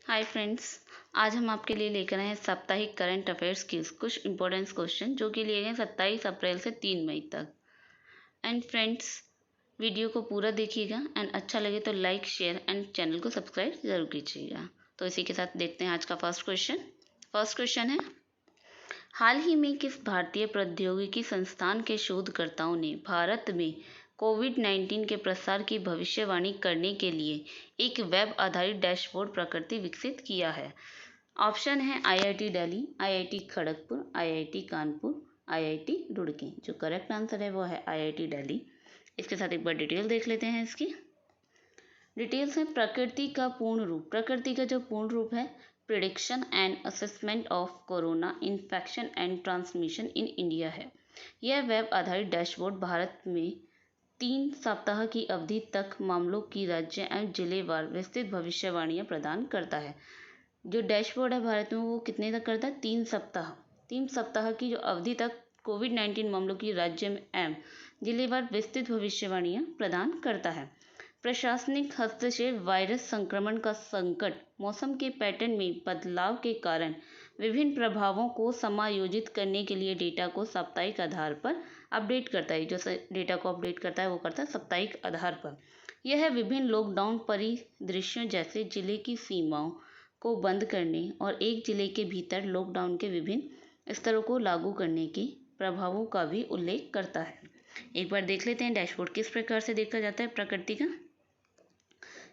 Hi friends, आज हम आपके लिए लेकर आए हैं साप्ताहिक करंट अफेयर्स की कुछ इंपॉर्टेंट क्वेश्चन जो कि लिए गए 27 अप्रैल से 3 मई तक। एंड फ्रेंड्स, वीडियो को पूरा देखिएगा एंड अच्छा लगे तो लाइक शेयर एंड चैनल को सब्सक्राइब जरूर कीजिएगा। तो इसी के साथ देखते हैं आज का फर्स्ट क्वेश्चन है, हाल ही में किस भारतीय प्रौद्योगिकी संस्थान के शोधकर्ताओं ने भारत में कोविड-19 के प्रसार की भविष्यवाणी करने के लिए एक वेब आधारित डैशबोर्ड प्रकृति विकसित किया है? ऑप्शन है IIT Delhi, IIT Kharagpur, IIT Kanpur, IIT Roorkee. जो करेक्ट आंसर है वो है IIT दिल्ली। इसके साथ एक बार डिटेल देख लेते हैं इसकी। डिटेल्स है प्रकृति का पूर्ण रूप। प्रकृति का जो पूर्ण रूप है, prediction and assessment of corona infection and transmission in India है। यह वेब आधारित डैशबोर्ड भारत में 3 सप्ताह की अवधि तक मामलों की राज्य एवं जिलेवार विस्तृत भविष्यवाणियां प्रदान करता है। जो डैशबोर्ड है भारत में वो कितने तक करता है? 3 सप्ताह की जो अवधि तक कोविड-19 मामलों की राज्य में एवं जिलेवार विस्तृत भविष्यवाणियां प्रदान करता है। प्रशासनिक हस्तक्षेप, वायरस संक्रमण का संकट, मौसम के पैटर्न में बदलाव के कारण विभिन्न प्रभावों को समायोजित करने के लिए डेटा को साप्ताहिक आधार पर अपडेट करता है। जो डेटा को अपडेट करता है वो करता है साप्ताहिक आधार पर। यह विभिन्न लॉकडाउन परिदृश्यों जैसे जिले की सीमाओं को बंद करने और एक जिले के भीतर लॉकडाउन के विभिन्न स्तरों को लागू करने के प्रभावों का भी उल्लेख करता है। एक बार देख लेते हैं डैशबोर्ड किस प्रकार से देखा जाता है प्रकृति का।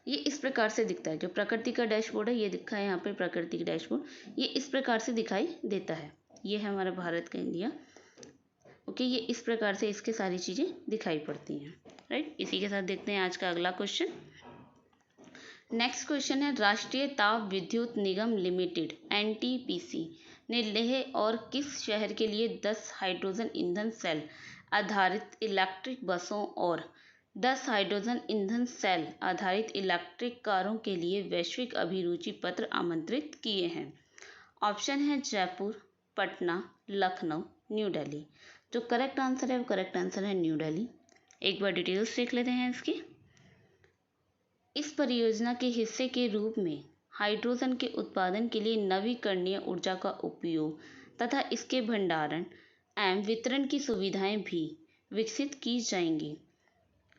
ये इस प्रकार से दिखता है। जो प्रकृति का डैशबोर्ड है ये दिखा है यहाँ पे प्रकृति का डैशबोर्ड, ये इस प्रकार से दिखाई देता है। ये है हमारा भारत का इंडिया। ओके, ये इस प्रकार से इसके सारी चीज़ें दिखाई पड़ती हैं। राइट, इसी के साथ देखते हैं आज का अगला क्वेश्चन। नेक्स्ट क्वेश्चन है, राष्ट्रीय ताप विद्युत निगम लिमिटेड NTPC ने लेह और किस शहर के लिए 10 हाइड्रोजन ईंधन सेल आधारित इलेक्ट्रिक बसों और 10 हाइड्रोजन ईंधन सेल आधारित इलेक्ट्रिक कारों के लिए वैश्विक अभिरुचि पत्र आमंत्रित किए हैं? ऑप्शन है जयपुर, पटना, लखनऊ, न्यू दिल्ली। जो करेक्ट आंसर है वो करेक्ट आंसर है न्यू दिल्ली। एक बार डिटेल्स देख लेते हैं इसकी। इस परियोजना के हिस्से के रूप में हाइड्रोजन के उत्पादन के लिए नवीकरणीय ऊर्जा का उपयोग तथा इसके भंडारण एवं वितरण की सुविधाएं भी विकसित की जाएंगी।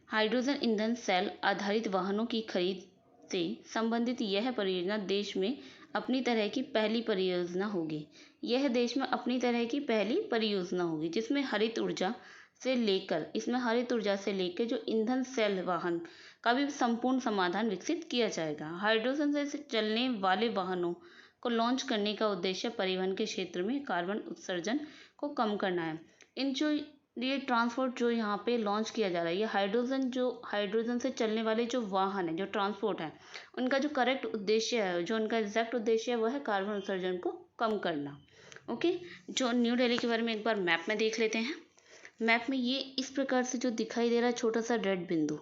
हाइड्रोजन ईंधन सेल आधारित वाहनों की खरीद से संबंधित यह परियोजना देश में अपनी तरह की पहली परियोजना होगी। यह देश में अपनी तरह की पहली परियोजना होगी जिसमें हरित ऊर्जा से लेकर जो ईंधन सेल वाहन का भी संपूर्ण समाधान विकसित किया जाएगा। हाइड्रोजन से चलने वाले वाहनों को लॉन्च करने का उद्देश्य परिवहन के क्षेत्र में कार्बन उत्सर्जन को कम करना है। ये ट्रांसपोर्ट जो यहाँ पे लॉन्च किया जा रहा है, ये हाइड्रोजन से चलने वाले जो वाहन है, जो ट्रांसपोर्ट है, उनका जो करेक्ट उद्देश्य है, जो उनका एग्जैक्ट उद्देश्य है, वह है कार्बन उत्सर्जन को कम करना। ओके, जो न्यू दिल्ली के बारे में एक बार मैप में देख लेते हैं। मैप में ये इस प्रकार से जो दिखाई दे रहा है छोटा सा रेड बिंदु,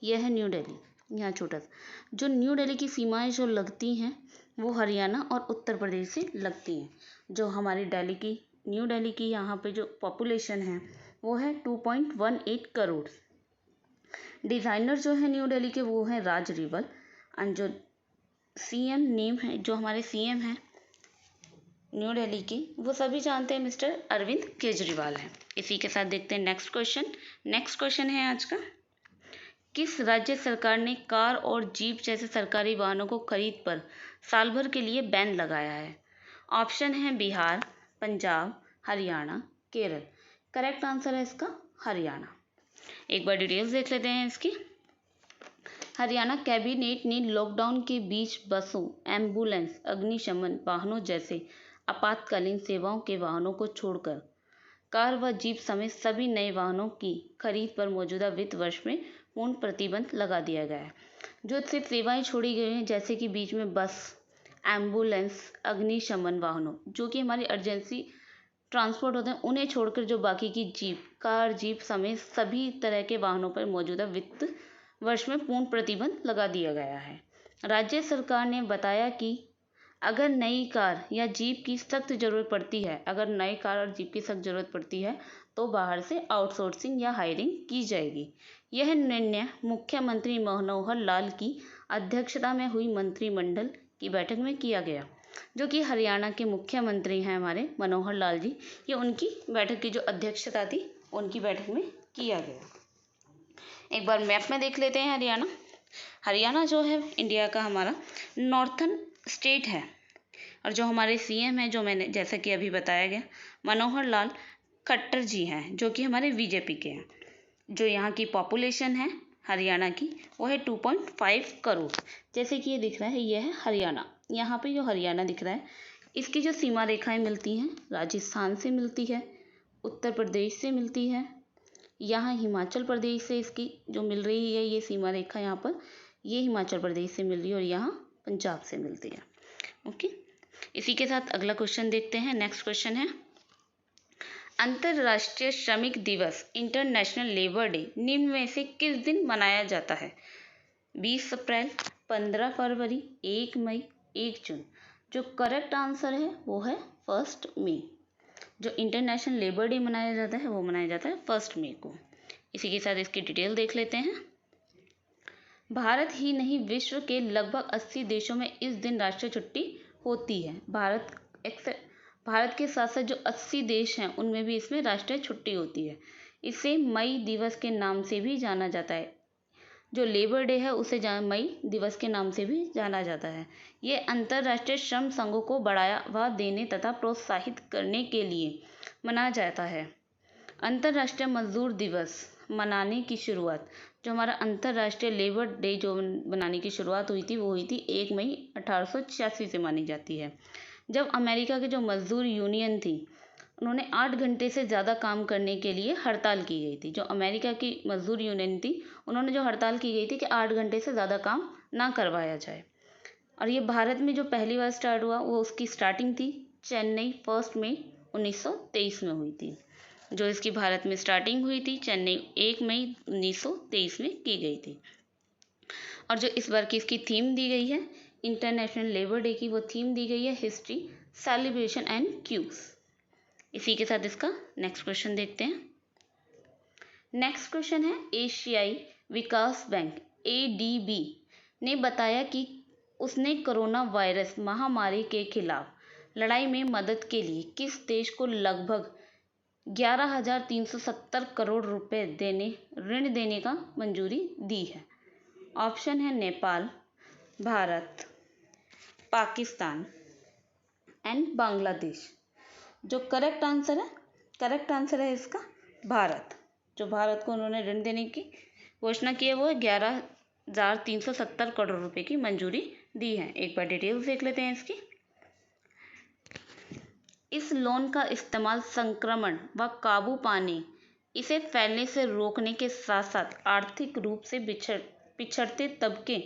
यह है न्यू दिल्ली। यहाँ छोटा सा जो न्यू दिल्ली की सीमाएं जो लगती हैं वो हरियाणा और उत्तर प्रदेश से लगती हैं। जो हमारी न्यू दिल्ली की यहाँ पे जो पॉपुलेशन है वो है 2.18 करोड़। डिज़ाइनर जो है न्यू दिल्ली के वो है राज रिवल। एंड जो हमारे सीएम हैं न्यू दिल्ली की, वो सभी जानते हैं, मिस्टर अरविंद केजरीवाल हैं। इसी के साथ देखते हैं नेक्स्ट क्वेश्चन है आज का। किस राज्य सरकार ने कार और जीप जैसे सरकारी वाहनों को खरीद पर साल भर के लिए बैन लगाया है? ऑप्शन है बिहार, पंजाब, हरियाणा, केरल। करेक्ट आंसर है इसका हरियाणा। एक बार डिटेल्स देख लेते हैं इसकी। हरियाणा कैबिनेट ने लॉकडाउन के बीच बसों, एम्बुलेंस, अग्निशमन वाहनों जैसे आपातकालीन सेवाओं के वाहनों को छोड़कर कार व जीप समेत सभी नए वाहनों की खरीद पर मौजूदा वित्त वर्ष में पूर्ण प्रतिबंध लगा दिया गया है। जो सिर्फ सेवाएं छोड़ी गई हैं जैसे कि बीच में बस, एम्बुलेंस, अग्निशमन वाहनों जो कि हमारी अर्जेंसी ट्रांसपोर्ट होते हैं, उन्हें छोड़कर जो बाकी की जीप समेत सभी तरह के वाहनों पर मौजूदा वित्त वर्ष में पूर्ण प्रतिबंध लगा दिया गया है। राज्य सरकार ने बताया कि अगर नई कार या जीप की सख्त जरूरत पड़ती है तो बाहर से आउटसोर्सिंग या हायरिंग की जाएगी। यह निर्णय मुख्यमंत्री मनोहर लाल की अध्यक्षता में हुई मंत्रिमंडल की बैठक में किया गया, जो कि हरियाणा के मुख्यमंत्री हैं हमारे मनोहर लाल जी, ये उनकी बैठक की जो अध्यक्षता थी उनकी बैठक में किया गया। एक बार मैप में देख लेते हैं हरियाणा। हरियाणा जो है इंडिया का हमारा नॉर्थन स्टेट है, और जो हमारे सीएम हैं, जो मैंने जैसा कि अभी बताया गया, मनोहर लाल खट्टर जी हैं, जो कि हमारे बीजेपी के हैं। जो यहाँ की पॉपुलेशन है हरियाणा की वो है 2.5 करोड़। जैसे कि ये दिख रहा है, ये है हरियाणा। यहाँ पे जो हरियाणा दिख रहा है, इसकी जो सीमा रेखाएं मिलती हैं राजस्थान से मिलती है, उत्तर प्रदेश से मिलती है, यहाँ हिमाचल प्रदेश से इसकी जो मिल रही है ये सीमा रेखा, यहाँ पर ये हिमाचल प्रदेश से मिल रही है और यहाँ पंजाब से मिलती है। ओके, इसी के साथ अगला क्वेश्चन देखते हैं। नेक्स्ट क्वेश्चन है, अंतर्राष्ट्रीय श्रमिक दिवस इंटरनेशनल लेबर डे निम्न में से किस दिन मनाया जाता है? 20 अप्रैल, 15 फरवरी, 1 मई, 1 जून। जो करेक्ट आंसर है वो है 1 मई। जो इंटरनेशनल लेबर डे मनाया जाता है वो मनाया जाता है 1 मई को। इसी के साथ इसकी डिटेल देख लेते हैं। भारत ही नहीं, विश्व के लगभग 80 देशों में इस दिन राष्ट्रीय छुट्टी होती है। भारत के साथ साथ जो 80 देश हैं उनमें भी इसमें राष्ट्रीय छुट्टी होती है। इसे मई दिवस के नाम से भी जाना जाता है। जो लेबर डे है उसे मई दिवस के नाम से भी जाना जाता है। ये अंतर्राष्ट्रीय श्रम संघों को बढ़ावा देने तथा प्रोत्साहित करने के लिए मनाया जाता है। अंतर्राष्ट्रीय मजदूर दिवस मनाने की शुरुआत, जो हमारा अंतर्राष्ट्रीय लेबर डे जो मनाने की शुरुआत हुई थी वो हुई थी 1 मई 1886 से मानी जाती है, जब अमेरिका के जो मजदूर यूनियन थी उन्होंने 8 घंटे से ज़्यादा काम करने के लिए हड़ताल की गई थी। जो अमेरिका की मजदूर यूनियन थी उन्होंने जो हड़ताल की गई थी कि 8 घंटे से ज़्यादा काम ना करवाया जाए। और ये भारत में जो पहली बार स्टार्ट हुआ वो उसकी स्टार्टिंग थी चेन्नई 1 मई 1923 में हुई थी। जो इसकी भारत में स्टार्टिंग हुई थी चेन्नई 1 मई 1923 में की गई थी। और जो इस बार की इसकी थीम दी गई है इंटरनेशनल लेबर डे की, वो थीम दी गई है हिस्ट्री, सेलिब्रेशन एंड क्यूज। इसी के साथ इसका नेक्स्ट क्वेश्चन देखते हैं। नेक्स्ट क्वेश्चन है, एशियाई विकास बैंक ADB ने बताया कि उसने कोरोना वायरस महामारी के खिलाफ लड़ाई में मदद के लिए किस देश को लगभग 11,370 करोड़ रुपए ऋण देने का मंजूरी दी है? ऑप्शन है नेपाल, भारत, पाकिस्तान एंड बांग्लादेश। जो करेक्ट आंसर है इसका भारत। जो भारत को उन्होंने ऋण देने की घोषणा की है वो 11,370 करोड़ रुपए की मंजूरी दी है। एक बार डिटेल्स देख लेते हैं इसकी। इस लोन का इस्तेमाल संक्रमण व काबू पाने, इसे फैलने से रोकने के साथ साथ आर्थिक रूप से पिछड़ते तबके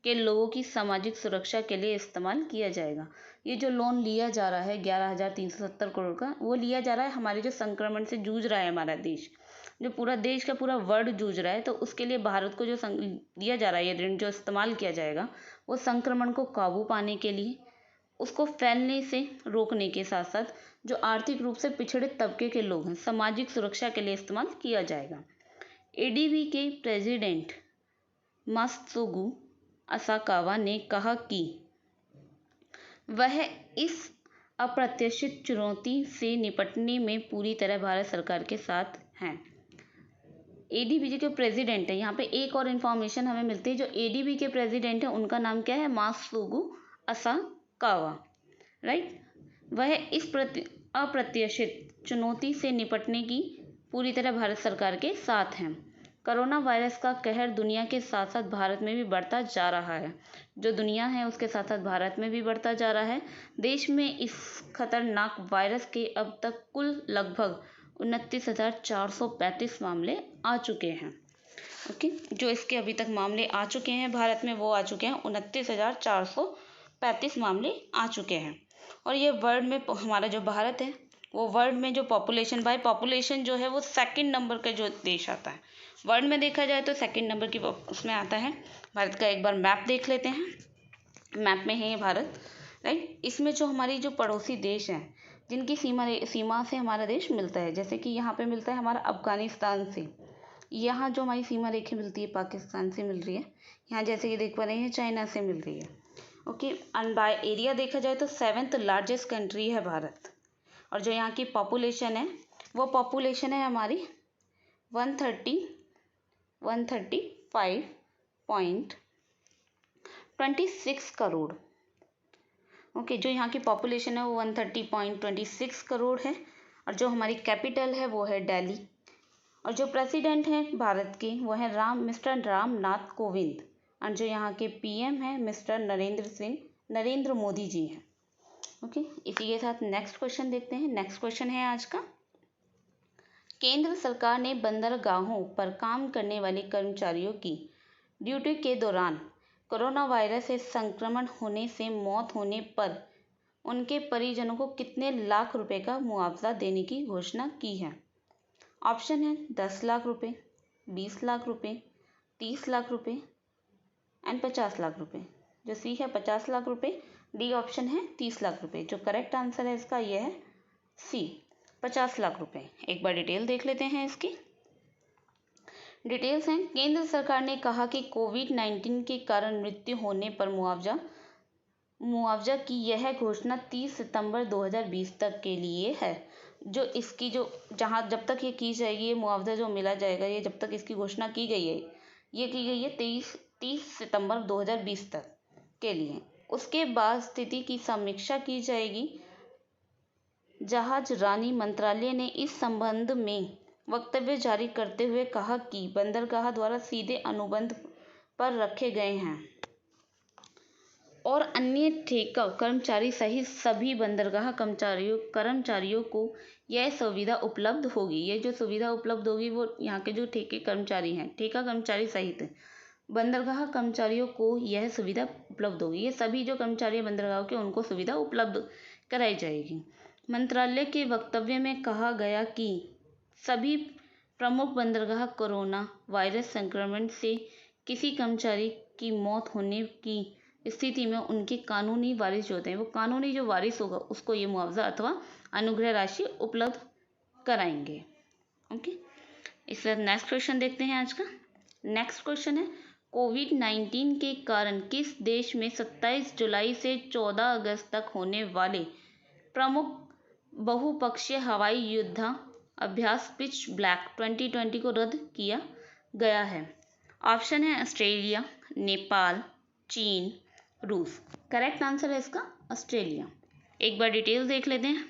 के लोगों की सामाजिक सुरक्षा के लिए इस्तेमाल किया जाएगा। ये जो लोन लिया जा रहा है 11,370 करोड़ का, वो लिया जा रहा है हमारे जो संक्रमण से जूझ रहा है हमारा देश, जो पूरा देश का पूरा वर्ल्ड जूझ रहा है, तो उसके लिए भारत को जो दिया जा रहा है ये ऋण जो इस्तेमाल किया जाएगा वो संक्रमण को काबू पाने के लिए, उसको फैलने से रोकने के साथ साथ जो आर्थिक रूप से पिछड़े तबके के लोग हैं सामाजिक सुरक्षा के लिए इस्तेमाल किया जाएगा। ADB के प्रेसिडेंट मात्सुगु असाकावा ने कहा कि वह इस अप्रत्याशित चुनौती से निपटने में पूरी तरह भारत सरकार के साथ हैं। ADB के प्रेसिडेंट है, यहाँ पे एक और इन्फॉर्मेशन हमें मिलती है, जो ADB के प्रेसिडेंट है उनका नाम क्या है? मात्सुगु असाकावा, राइट। वह इस अप्रत्याशित चुनौती से निपटने की पूरी तरह भारत सरकार के साथ हैं। कोरोना वायरस का कहर दुनिया के साथ साथ भारत में भी बढ़ता जा रहा है। जो दुनिया है उसके साथ साथ भारत में भी बढ़ता जा रहा है। देश में इस खतरनाक वायरस के अब तक कुल लगभग 29,435 मामले आ चुके हैं। ओके, जो इसके अभी तक मामले आ चुके हैं भारत में वो आ चुके हैं 29,435 मामले आ चुके हैं। और ये वर्ल्ड में हमारा जो भारत है वो वर्ल्ड में जो बाय पॉपुलेशन जो है वो 2nd नंबर का जो देश आता है वर्ल्ड में, देखा जाए तो 2nd नंबर की उसमें आता है भारत का। एक बार मैप देख लेते हैं। मैप में है ये भारत, राइट। इसमें जो हमारी जो पड़ोसी देश हैं जिनकी सीमा से हमारा देश मिलता है, जैसे कि यहाँ पे मिलता है हमारा अफगानिस्तान से, यहाँ जो हमारी सीमा रेखा मिलती है पाकिस्तान से मिल रही है, यहाँ जैसे कि देख पा रहे हैं चाइना से मिल रही है, ओके, एंड बाय एरिया देखा जाए तो 7th लार्जेस्ट कंट्री है भारत। और जो यहाँ की पॉपुलेशन है वो पॉपुलेशन है हमारी 135.26 करोड़। ओके, जो यहाँ की पॉपुलेशन है वो 130.26 करोड़ है। और जो हमारी कैपिटल है वो है दिल्ली। और जो प्रेसिडेंट हैं भारत के वो है मिस्टर रामनाथ कोविंद। और जो यहाँ के पीएम है मिस्टर नरेंद्र मोदी जी हैं। ओके, इसी के साथ नेक्स्ट क्वेश्चन देखते हैं। नेक्स्ट क्वेश्चन है आज का, केंद्र सरकार ने बंदरगाहों पर काम करने वाले कर्मचारियों की ड्यूटी के दौरान कोरोना वायरस से संक्रमण होने से मौत होने पर उनके परिजनों को कितने लाख रुपए का मुआवजा देने की घोषणा की है। ऑप्शन है 10 लाख रुपए, 20 लाख रुपए, 30 लाख रुपए एंड 50 लाख रुपए। जो सी है 50 लाख रुपए, डी ऑप्शन है 30 लाख रुपए। जो करेक्ट आंसर है इसका ये है सी, 50 लाख रुपए। एक बार डिटेल देख लेते हैं इसकी। डिटेल्स हैं, केंद्र सरकार ने कहा कि कोविड-19 के कारण मृत्यु होने पर मुआवजा की यह घोषणा 30 सितंबर 2020 तक के लिए है। जो इसकी जब तक ये की जाएगी, ये मुआवजा जो मिला जाएगा, ये जब तक इसकी घोषणा की गई है, ये की गई है 30 सितंबर 2020 तक के लिए। उसके बाद स्थिति की समीक्षा की जाएगी। जहाज रानी मंत्रालय ने इस संबंध में वक्तव्य जारी करते हुए कहा कि बंदरगाह द्वारा सीधे अनुबंध पर रखे गए हैं और अन्य ठेका कर्मचारी सहित सभी बंदरगाह कर्मचारियों को यह सुविधा उपलब्ध होगी। ये जो सुविधा उपलब्ध होगी वो यहाँ के जो ठेका कर्मचारी सहित बंदरगाह कर्मचारियों को यह सुविधा उपलब्ध होगी। ये सभी जो कर्मचारी बंदरगाह के उनको सुविधा उपलब्ध कराई जाएगी। मंत्रालय के वक्तव्य में कहा गया कि सभी प्रमुख बंदरगाह कोरोना वायरस संक्रमण से किसी कर्मचारी की मौत होने की स्थिति में उनके कानूनी वारिस जो होते हैं, वो कानूनी जो वारिस होगा उसको ये मुआवजा अथवा अनुग्रह राशि उपलब्ध कराएंगे। ओके, इसके बाद नेक्स्ट क्वेश्चन देखते हैं आज का। नेक्स्ट क्वेश्चन है, कोविड-19 के कारण किस देश में 27 जुलाई से 14 अगस्त तक होने वाले प्रमुख बहुपक्षीय हवाई युद्ध अभ्यास पिच ब्लैक 2020 को रद्द किया गया है। ऑप्शन है ऑस्ट्रेलिया, नेपाल, चीन, रूस। करेक्ट आंसर है इसका ऑस्ट्रेलिया। एक बार डिटेल देख लेते हैं।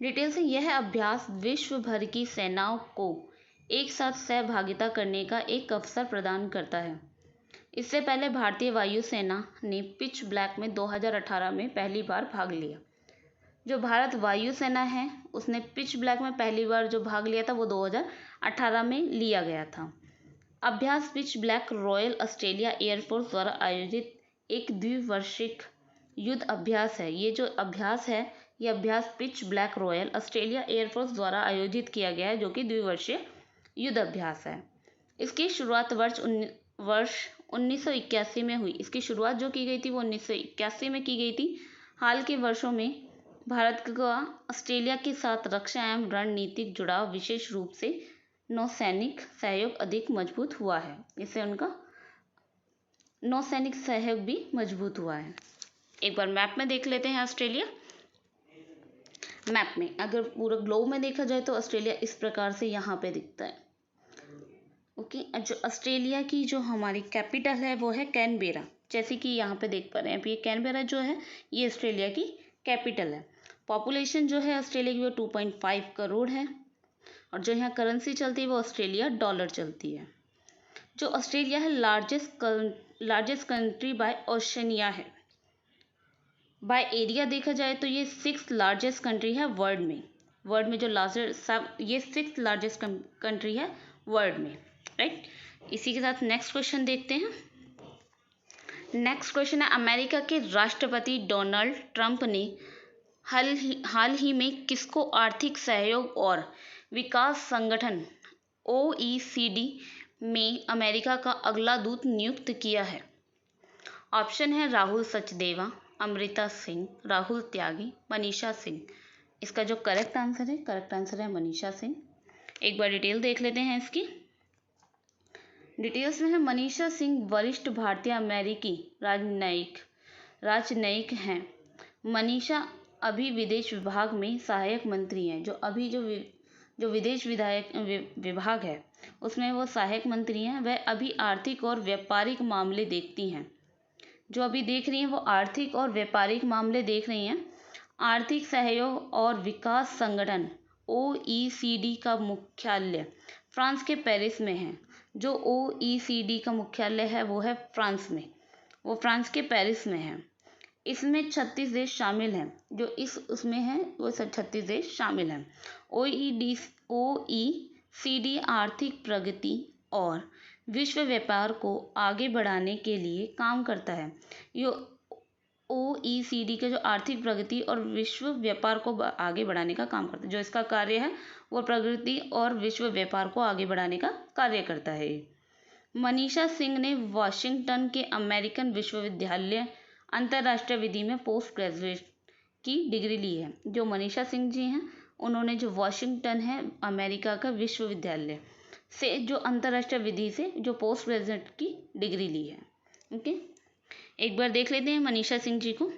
डिटेल से यह अभ्यास विश्व भर की सेनाओं को एक साथ सहभागिता करने का एक अवसर प्रदान करता है। इससे पहले भारतीय वायुसेना ने पिच ब्लैक में 2018 में पहली बार भाग लिया। जो भारत वायुसेना है उसने पिच ब्लैक में पहली बार जो भाग लिया था वो 2018 में लिया गया था। अभ्यास pitch black royal Australia air force द्वारा आयोजित एक द्विवार्षिक युद्ध अभ्यास है। ये जो अभ्यास है ये अभ्यास pitch black royal Australia air force द्वारा आयोजित किया गया है, जो कि द्विवर्षीय युद्ध अभ्यास है। इसकी शुरुआत वर्ष 1981 में हुई। इसकी शुरुआत जो की गई थी वो 1981 में की गई थी। हाल के वर्षों में भारत का ऑस्ट्रेलिया के साथ रक्षा एवं रणनीतिक जुड़ाव, विशेष रूप से नौसैनिक सहयोग अधिक मजबूत हुआ है। इससे उनका नौसैनिक सहयोग भी मजबूत हुआ है। एक बार मैप में देख लेते हैं ऑस्ट्रेलिया। मैप में अगर पूरा ग्लोब में देखा जाए तो ऑस्ट्रेलिया इस प्रकार से यहाँ पे दिखता है। ओके, जो ऑस्ट्रेलिया की जो हमारी कैपिटल है वो है कैनबेरा, जैसे कि यहाँ पे देख पा रहे हैं। ये कैनबेरा जो है ये ऑस्ट्रेलिया की कैपिटल है। पॉपुलेशन जो है ऑस्ट्रेलिया की वो 2.5 करोड़ है। और जो यहाँ करेंसी चलती है वो ऑस्ट्रेलिया डॉलर चलती है। जो ऑस्ट्रेलिया है लार्जेस्ट कंट्री बाय ओशनिया है। बाय एरिया देखा जाए तो ये 6th लार्जेस्ट कंट्री है वर्ल्ड में जो ये 6th लार्जेस्ट कंट्री है वर्ल्ड में, राइट। इसी के साथ नेक्स्ट क्वेश्चन देखते हैं। नेक्स्ट क्वेश्चन है, अमेरिका के राष्ट्रपति डोनाल्ड ट्रंप ने हाल ही में किसको आर्थिक सहयोग और विकास संगठन OECD में अमेरिका का अगला दूत नियुक्त किया है। ऑप्शन है राहुल सचदेवा, अमृता सिंह, राहुल त्यागी, मनीषा सिंह। इसका जो करेक्ट आंसर है मनीषा सिंह। एक बार डिटेल देख लेते हैं इसकी। डिटेल्स में है मनीषा सिंह वरिष्ठ भारतीय अमेरिकी राजनयिक हैं। मनीषा अभी विदेश विभाग में सहायक मंत्री हैं। जो विदेश विभाग है उसमें वो सहायक मंत्री हैं। वह अभी आर्थिक और व्यापारिक मामले देखती हैं। जो अभी देख रही हैं वो आर्थिक और व्यापारिक मामले देख रही हैं। आर्थिक सहयोग और विकास संगठन OECD का मुख्यालय फ्रांस के पेरिस में है। जो OECD का मुख्यालय है वो है फ्रांस में, वो फ्रांस के पेरिस में है। इसमें 36 देश शामिल हैं। जो उसमें है वो 36 देश शामिल हैं। OECD आर्थिक प्रगति और विश्व व्यापार को आगे बढ़ाने के लिए काम करता है। ये OECD का जो आर्थिक प्रगति और विश्व व्यापार को आगे बढ़ाने का काम करता है। जो इसका कार्य है वो प्रगति और विश्व व्यापार को आगे बढ़ाने का कार्य करता है। मनीषा सिंह ने वॉशिंगटन के अमेरिकन विश्वविद्यालय अंतर्राष्ट्रीय विधि में पोस्ट ग्रेजुएट की डिग्री ली है। जो मनीषा सिंह जी हैं उन्होंने जो वॉशिंगटन है अमेरिका का विश्वविद्यालय से जो अंतर्राष्ट्रीय विधि से जो पोस्ट ग्रेजुएट की डिग्री ली है। ओके, एक बार देख लेते हैं मनीषा सिंह जी को।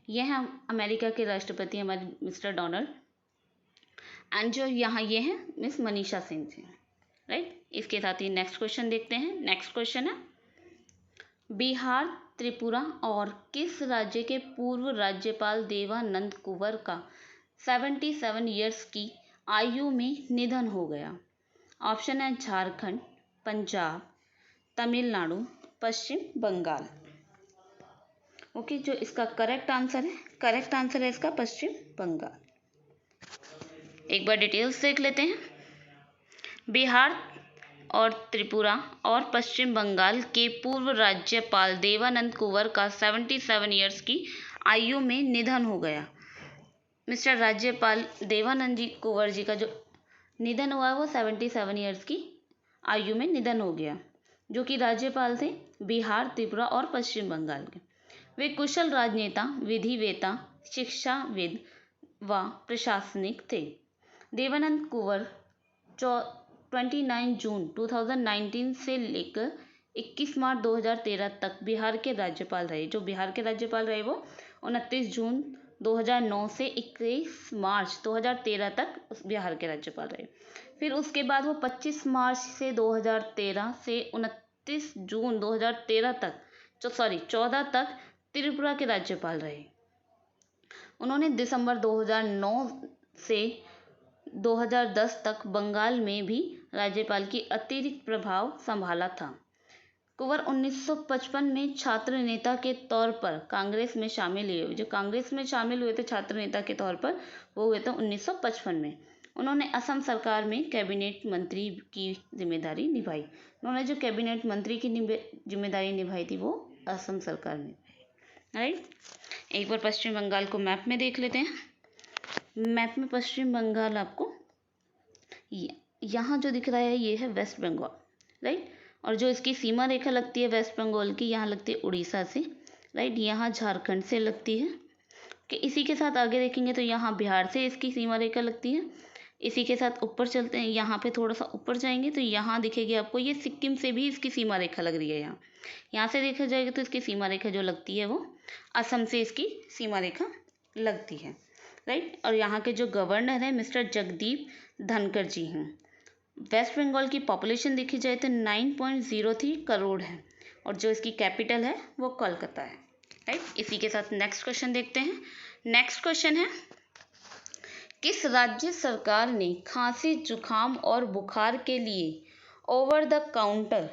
यह है अमेरिका के राष्ट्रपति हमारे मिस्टर डोनाल्ड, एंड जो यहाँ ये हैं मिस मनीषा सिंह जी, राइट। इसके साथ ही नेक्स्ट क्वेश्चन देखते हैं। नेक्स्ट क्वेश्चन है बिहार, त्रिपुरा और किस राज्य के पूर्व राज्यपाल देवानंद कुंवर का 77 ईयर्स की आयु में निधन हो गया? ऑप्शन है झारखंड, पंजाब, तमिलनाडु, पश्चिम बंगाल। ओके, जो इसका करेक्ट आंसर है इसका पश्चिम बंगाल। एक बार डिटेल्स देख लेते हैं। बिहार और त्रिपुरा और पश्चिम बंगाल के पूर्व राज्यपाल देवानंद कुंवर का 77 ईयर्स की आयु में निधन हो गया। मिस्टर राज्यपाल देवानंद जी कुंवर जी का जो निधन हुआ वो 77 ईयर्स की आयु में निधन हो गया। जो कि राज्यपाल थे बिहार, त्रिपुरा और पश्चिम बंगाल के। वे कुशल राजनेता, विधिवेता, शिक्षाविद व प्रशासनिक थे। देवानंद कुंवर 29 जून 2019 से लेकर 21 मार्च 2013 तक बिहार के राज्यपाल रहे। जो बिहार के राज्यपाल रहे वो 29 जून 2009 से 21 मार्च 2013 तक बिहार के राज्यपाल रहे। फिर उसके बाद वो 25 मार्च से 2013 से 29 जून 2013 तक 14 तक त्रिपुरा के राज्यपाल रहे। उन्होंने दिसंबर 2009 से 2010 तक बंगाल में भी राज्यपाल की अतिरिक्त प्रभाव संभाला था। कुंवर 1955 में छात्र नेता के तौर पर कांग्रेस में शामिल हुए। जो कांग्रेस में शामिल हुए थे छात्र नेता के तौर पर वो हुए थे 1955 में। उन्होंने असम सरकार में कैबिनेट मंत्री की जिम्मेदारी निभाई। उन्होंने जो कैबिनेट मंत्री की जिम्मेदारी निभाई थी वो असम सरकार में, राइट। एक बार पश्चिम बंगाल को मैप में देख लेते हैं। मैप में पश्चिम बंगाल आपको यहाँ जो दिख रहा है ये है वेस्ट बंगाल, राइट। और जो इसकी सीमा रेखा लगती है वेस्ट बंगाल की, यहाँ लगती है उड़ीसा से, राइट। यहाँ झारखंड से लगती है कि इसी के साथ आगे देखेंगे तो यहाँ बिहार से इसकी सीमा रेखा लगती है। इसी के साथ ऊपर चलते हैं, यहाँ पे थोड़ा सा ऊपर जाएंगे तो यहाँ दिखेगी आपको ये सिक्किम से भी इसकी सीमा रेखा लग रही है। यहाँ से देखा जाएगा तो इसकी सीमा रेखा जो लगती है वो असम से इसकी सीमा रेखा लगती है, राइट। और यहाँ के जो गवर्नर हैं मिस्टर जगदीप धनखड़ जी हैं। वेस्ट बंगाल की पॉपुलेशन देखी जाए तो 9.03 करोड़ है और जो इसकी कैपिटल है वो कोलकाता है, राइट। इसी के साथ नेक्स्ट क्वेश्चन देखते हैं। नेक्स्ट क्वेश्चन है किस राज्य सरकार ने खांसी, जुखाम और बुखार के लिए ओवर द काउंटर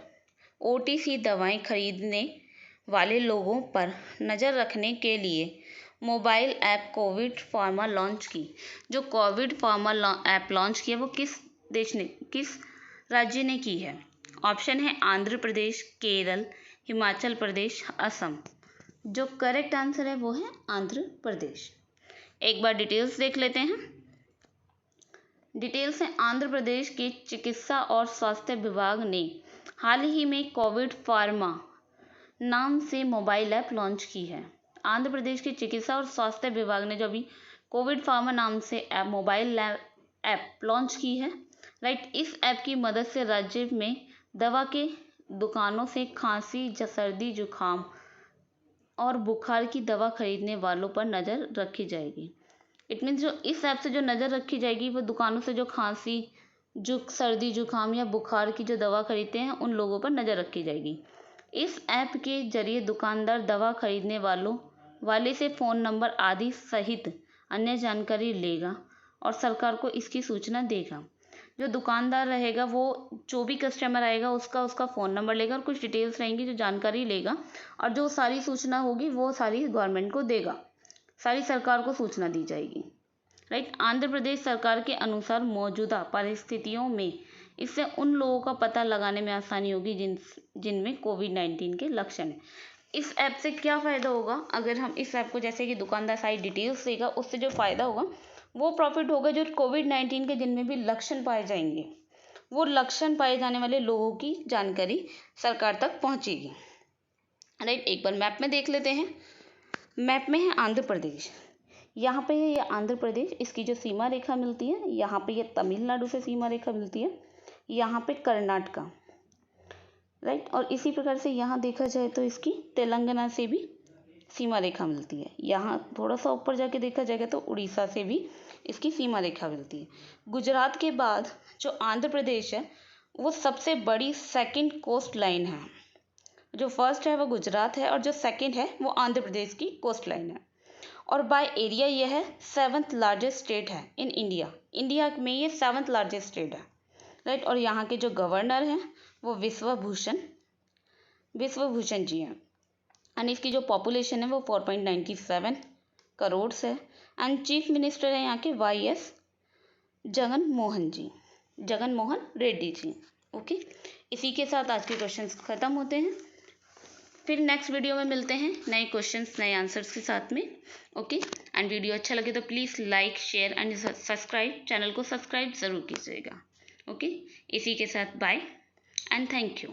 OTC दवाएं खरीदने वाले लोगों पर नज़र रखने के लिए mobile app Covid pharma launch की? जो कोविड फार्मा ऐप लॉन्च किया वो किस राज्य ने की है? ऑप्शन है आंध्र प्रदेश, केरल, हिमाचल प्रदेश, असम। जो करेक्ट आंसर है वो है आंध्र प्रदेश। एक बार डिटेल्स देख लेते हैं। डिटेल्स है आंध्र प्रदेश के चिकित्सा और स्वास्थ्य विभाग ने हाल ही में कोविड फार्मा नाम से मोबाइल ऐप लॉन्च की है। आंध्र प्रदेश के चिकित्सा और स्वास्थ्य विभाग ने जो अभी कोविड फार्मा नाम से मोबाइल ऐप लॉन्च की है, राइट। इस ऐप की मदद से राज्य में दवा के दुकानों से खांसी, सर्दी, जुकाम और बुखार की दवा खरीदने वालों पर नज़र रखी जाएगी। इट मीन्स जो इस ऐप से जो नज़र रखी जाएगी वो दुकानों से जो खांसी, सर्दी, जुकाम या बुखार की जो दवा खरीदते हैं उन लोगों पर नज़र रखी जाएगी। इस ऐप के जरिए दुकानदार दवा खरीदने वाले से फ़ोन नंबर आदि सहित अन्य जानकारी लेगा और सरकार को इसकी सूचना देगा। जो दुकानदार रहेगा वो जो भी कस्टमर आएगा उसका फ़ोन नंबर लेगा और कुछ डिटेल्स रहेंगी जो जानकारी लेगा, और जो सारी सूचना होगी वो सारी गवर्नमेंट को देगा, सारी सरकार को सूचना दी जाएगी। राइट। आंध्र प्रदेश सरकार के अनुसार मौजूदा परिस्थितियों में इससे उन लोगों का पता लगाने में आसानी होगी जिनमें कोविड-19 के लक्षण हैं। इस ऐप से क्या फ़ायदा होगा? अगर हम इस ऐप को, जैसे कि दुकानदार सारी डिटेल्स देगा, उससे जो फ़ायदा होगा वो प्रॉफिट होगा जो कोविड-19 के जिनमें भी लक्षण पाए जाएंगे, वो लक्षण पाए जाने वाले लोगों की जानकारी सरकार तक पहुंचेगी। राइट। एक बार मैप में देख लेते हैं। मैप में है आंध्र प्रदेश, यहाँ पे है ये आंध्र प्रदेश, इसकी जो सीमा रेखा मिलती है, यहाँ पे ये तमिलनाडु से सीमा रेखा मिलती है, यहाँ पे कर्नाटका। राइट। और इसी प्रकार से यहाँ देखा जाए तो इसकी तेलंगाना से भी सीमा रेखा मिलती है। यहाँ थोड़ा सा ऊपर जाके देखा जाएगा तो उड़ीसा से भी इसकी सीमा रेखा मिलती है। गुजरात के बाद जो आंध्र प्रदेश है वो सबसे बड़ी सेकंड कोस्ट लाइन है। जो फर्स्ट है वो गुजरात है और जो सेकंड है वो आंध्र प्रदेश की कोस्ट लाइन है। और बाय एरिया ये है 7th लार्जेस्ट स्टेट है इन इंडिया। इंडिया में ये 7th लार्जेस्ट स्टेट है। राइट। और यहाँ के जो गवर्नर हैं वो विश्वभूषण जी हैं। एंड इसकी जो पॉपुलेशन है वो 4.97 करोड़ है। एंड चीफ मिनिस्टर है यहाँ के YS जगन मोहन रेड्डी जी। ओके। इसी के साथ आज के क्वेश्चंस खत्म होते हैं। फिर नेक्स्ट वीडियो में मिलते हैं नए क्वेश्चंस, नए आंसर्स के साथ में। ओके। एंड वीडियो अच्छा लगे तो please like, share and subscribe, channel को सब्सक्राइब ज़रूर कीजिएगा। ओके। इसी के साथ बाय एंड थैंक यू।